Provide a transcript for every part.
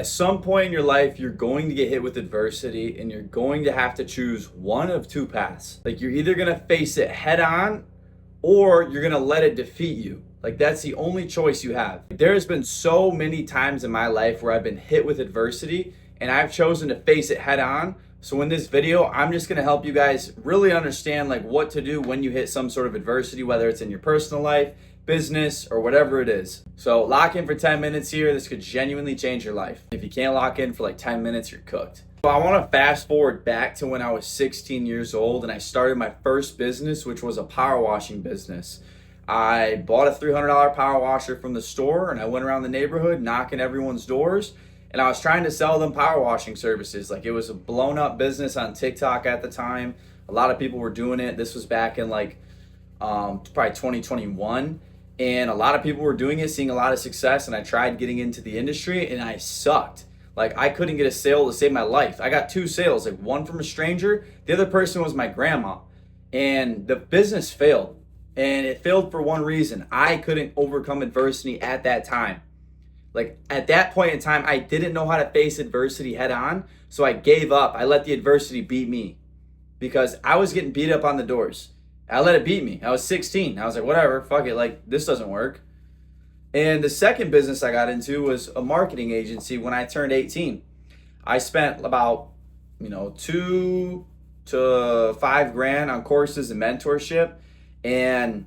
At some point in your life, you're going to get hit with adversity and you're going to have to choose one of two paths. Like you're either going to face it head on or you're going to let it defeat you. Like that's the only choice you have. There's been so many times in my life where I've been hit with adversity and I've chosen to face it head on. So in this video, I'm just going to help you guys really understand like what to do when you hit some sort of adversity, whether it's in your personal life, business, or whatever it is. So lock in for 10 minutes here. This could genuinely change your life. If you can't lock in for like 10 minutes, you're cooked. So I want to fast forward back to when I was 16 years old and I started my first business, which was a power washing business. I bought a $300 power washer from the store and I went around the neighborhood knocking everyone's doors and I was trying to sell them power washing services. Like it was a blown up business on TikTok at the time. A lot of people were doing it. This was back in like probably 2021. And a lot of people were doing it, seeing a lot of success, and I tried getting into the industry and I sucked. Like I couldn't get a sale to save my life. I got 2 sales, like one from a stranger, the other person was my grandma. And the business failed. And it failed for one reason. I couldn't overcome adversity at that time. Like at that point in time, I didn't know how to face adversity head on. So I gave up. I let the adversity beat me because I was getting beat up on the doors. I let it beat me. I was 16. I was like, whatever, fuck it. Like, this doesn't work. And the second business I got into was a marketing agency when I turned 18. I spent about, 2 to 5 grand on courses and mentorship. And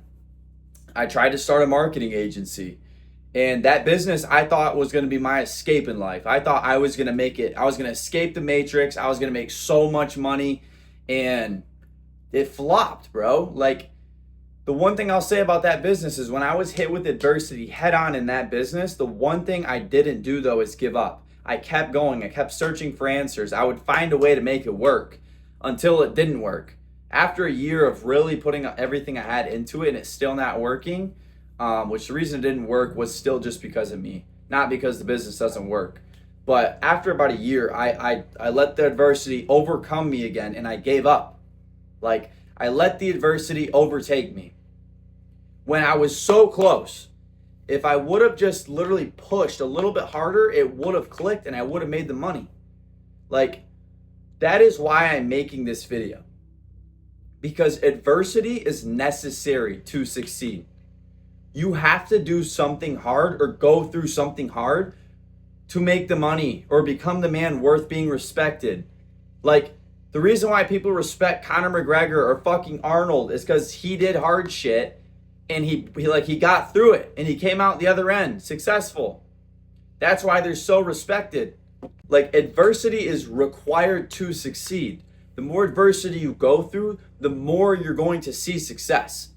I tried to start a marketing agency. And that business I thought was going to be my escape in life. I thought I was going to make it. I was going to escape the matrix. I was going to make so much money. And it flopped, bro. Like the one thing I'll say about that business is when I was hit with adversity head on in that business, the one thing I didn't do though is give up. I kept going. I kept searching for answers. I would find a way to make it work until it didn't work. After a year of really putting everything I had into it and it's still not working, which the reason it didn't work was still just because of me, not because the business doesn't work. But after about a year, I let the adversity overcome me again and I gave up. Like, I let the adversity overtake me. When I was so close, if I would have just literally pushed a little bit harder, it would have clicked and I would have made the money. Like, that is why I'm making this video. Because adversity is necessary to succeed. You have to do something hard or go through something hard to make the money or become the man worth being respected. Like, the reason why people respect Conor McGregor or fucking Arnold is because he did hard shit and he got through it and he came out the other end successful. That's why they're so respected. Like adversity is required to succeed. The more adversity you go through, the more you're going to see success.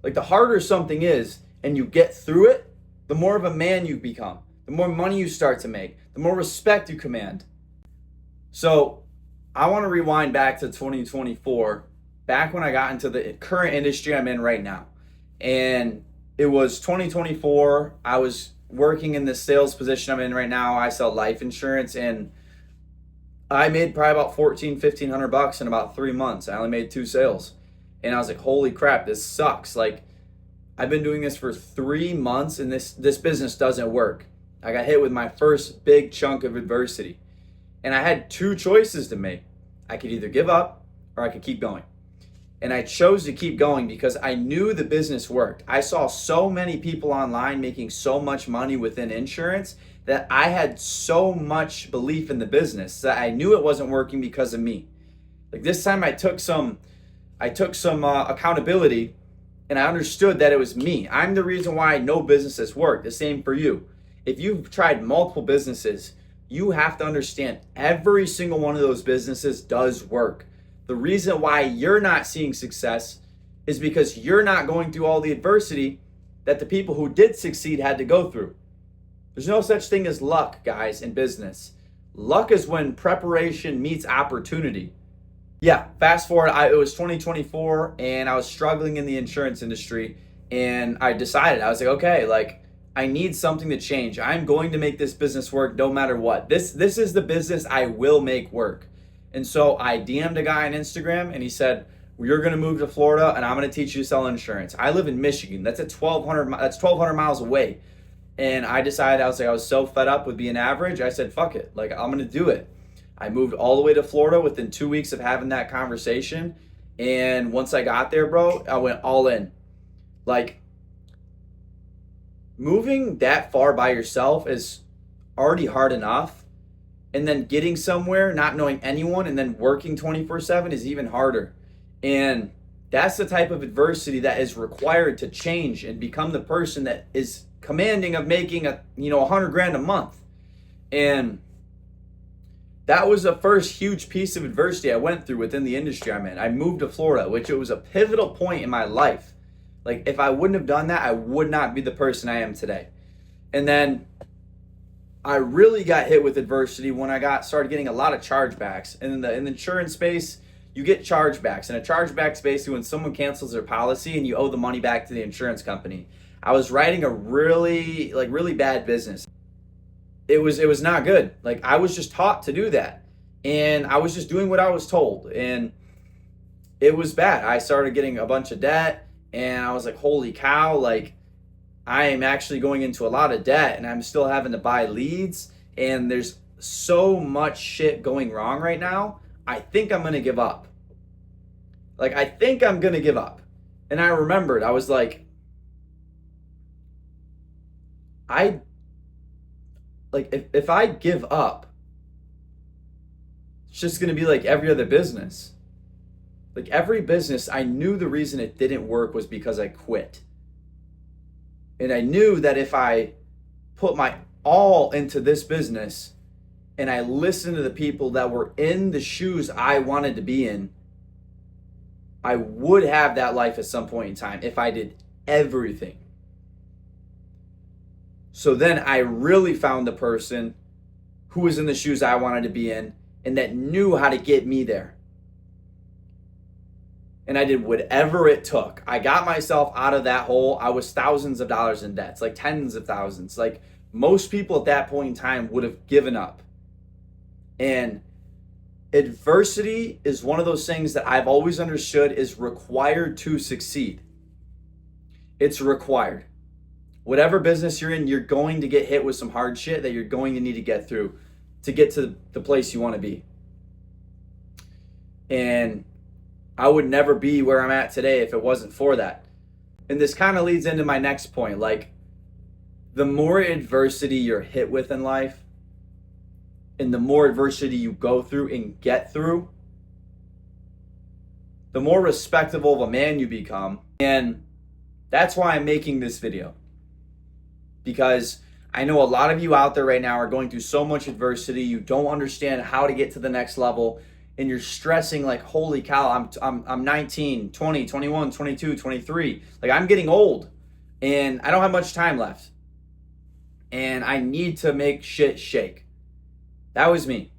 Like the harder something is and you get through it, the more of a man you become, the more money you start to make, the more respect you command. So I want to rewind back to 2024, back when I got into the current industry I'm in right now. And it was 2024. I was working in this sales position I'm in right now. I sell life insurance and I made probably about $1,500 in about 3 months. I only made 2 sales. And I was like, holy crap, this sucks. Like I've been doing this for 3 months and this business doesn't work. I got hit with my first big chunk of adversity. And I had 2 choices to make. I could either give up or I could keep going. And I chose to keep going because I knew the business worked. I saw so many people online making so much money within insurance that I had so much belief in the business that I knew it wasn't working because of me. Like this time I took some accountability and I understood that it was me. I'm the reason why no business has worked. The same for you. If you've tried multiple businesses, you have to understand every single one of those businesses does work. The reason why you're not seeing success is because you're not going through all the adversity that the people who did succeed had to go through. There's no such thing as luck, guys, in business. Luck is when preparation meets opportunity. Yeah, fast forward, it was 2024 and I was struggling in the insurance industry and I decided, I was like, okay, like I need something to change. I'm going to make this business work no matter what. This is the business I will make work. And so I DM'd a guy on Instagram and he said, well, you're going to move to Florida and I'm going to teach you to sell insurance. I live in Michigan. That's 1,200 miles away. And I decided, I was so fed up with being average. I said, fuck it. Like, I'm going to do it. I moved all the way to Florida within 2 weeks of having that conversation. And once I got there, bro, I went all in. Like, moving that far by yourself is already hard enough. And then getting somewhere, not knowing anyone, and then working 24/7 is even harder. And that's the type of adversity that is required to change and become the person that is commanding of making $100,000 a month. And that was the first huge piece of adversity I went through within the industry I'm in. I moved to Florida, which it was a pivotal point in my life. Like, if I wouldn't have done that, I would not be the person I am today. And then I really got hit with adversity when I started getting a lot of chargebacks. And in the insurance space, you get chargebacks. And a chargeback is basically when someone cancels their policy and you owe the money back to the insurance company. I was writing a really bad business. It was not good. Like, I was just taught to do that. And I was just doing what I was told. And it was bad. I started getting a bunch of debt. And I was like, holy cow, like, I am actually going into a lot of debt and I'm still having to buy leads. And there's so much shit going wrong right now. I think I'm going to give up. Like, I think I'm going to give up. And I remembered, I was like, if I give up, it's just going to be like every other business. Like, every business, I knew the reason it didn't work was because I quit. And I knew that if I put my all into this business and I listened to the people that were in the shoes I wanted to be in, I would have that life at some point in time if I did everything. So then I really found the person who was in the shoes I wanted to be in and that knew how to get me there. And I did whatever it took. I got myself out of that hole. I was thousands of dollars in debt, like tens of thousands. Like, most people at that point in time would have given up. And adversity is one of those things that I've always understood is required to succeed. It's required. Whatever business you're in, you're going to get hit with some hard shit that you're going to need to get through to get to the place you want to be. And I would never be where I'm at today if it wasn't for that. And this kind of leads into my next point. Like, the more adversity you're hit with in life and the more adversity you go through and get through, the more respectable of a man you become. And that's why I'm making this video. Because I know a lot of you out there right now are going through so much adversity. You don't understand how to get to the next level. And you're stressing like, holy cow, I'm 19, 20, 21, 22, 23. Like, I'm getting old and I don't have much time left. And I need to make shit shake. That was me.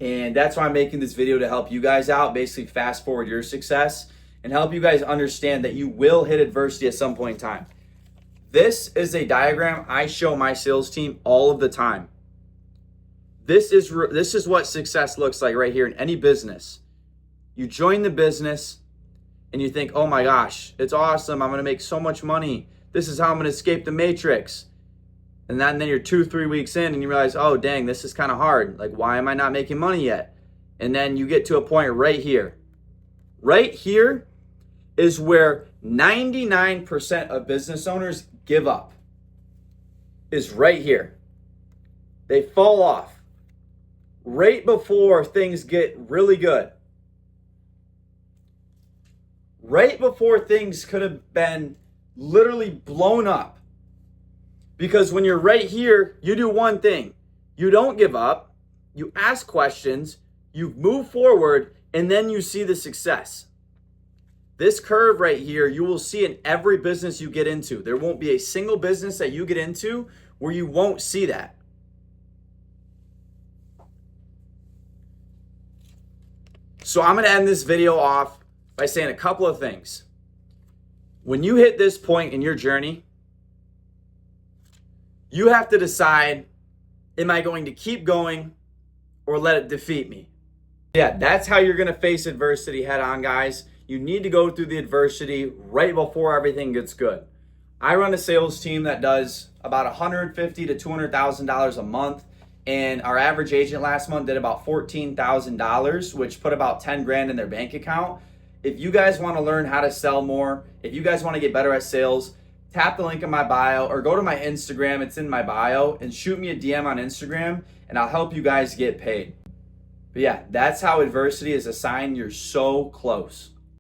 And that's why I'm making this video, to help you guys out, basically fast forward your success and help you guys understand that you will hit adversity at some point in time. This is a diagram I show my sales team all of the time. This is what success looks like right here in any business. You join the business and you think, oh my gosh, it's awesome. I'm going to make so much money. This is how I'm going to escape the matrix. And then you're 2-3 weeks in and you realize, oh dang, this is kind of hard. Like, why am I not making money yet? And then you get to a point right here. Right here is where 99% of business owners give up. Is right here. They fall off right before things get really good. Right before things could have been literally blown up. Because when you're right here, you do one thing. You don't give up. You ask questions. You move forward. And then you see the success. This curve right here, you will see in every business you get into. There won't be a single business that you get into where you won't see that. So I'm going to end this video off by saying a couple of things. When you hit this point in your journey, you have to decide, am I going to keep going or let it defeat me? Yeah, that's how you're going to face adversity head on, guys. You need to go through the adversity right before everything gets good. I run a sales team that does about $150,000 to $200,000 a month. And our average agent last month did about $14,000, which put about 10 grand in their bank account. If you guys want to learn how to sell more, if you guys want to get better at sales, tap the link in my bio or go to my Instagram, it's in my bio, and shoot me a DM on Instagram and I'll help you guys get paid. But yeah, that's how adversity is a sign you're so close.